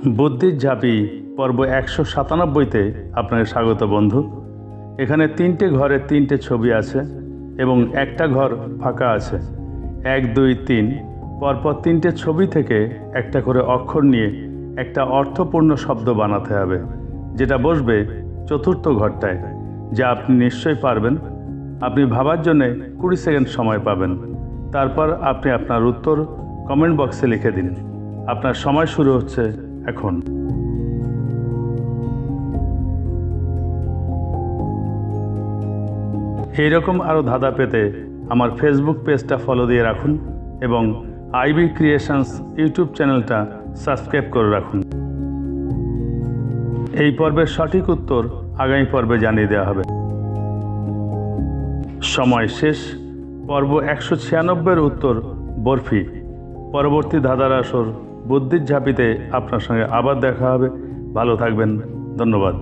বুদ্ধির ঝাঁপি পর্ব 197তে আপনাকে স্বাগত বন্ধু। এখানে 3টে ঘরে 3টে ছবি আছে এবং একটা ঘর ফাঁকা আছে। 1, 2, 3 পরপর 3টে ছবি থেকে একটা করে অক্ষর নিয়ে একটা অর্থপূর্ণ শব্দ বানাতে হবে, যেটা বসবে চতুর্থ ঘরটায়, যা আপনি নিশ্চয়ই পারবেন। আপনি ভাবার জন্য 20 সেকেন্ড সময় পাবেন। তারপর আপনি আপনার উত্তর কমেন্ট বক্সে লিখে দিন। আপনার সময় শুরু হচ্ছে এখন। এইরকম আরও ধাঁধা পেতে আমার ফেসবুক পেজটা ফলো দিয়ে রাখুন এবং আইবি ক্রিয়েশনস ইউটিউব চ্যানেলটা সাবস্ক্রাইব করে রাখুন। এই পর্বের সঠিক উত্তর আগামী পর্বে জানিয়ে দেওয়া হবে। সময় শেষ। পর্ব 196-এর উত্তর বরফি। পরবর্তী ধাঁধার আসর বুদ্ধির ঝাঁপিতে আপনার সঙ্গে আবার দেখা হবে। ভালো থাকবেন। ধন্যবাদ।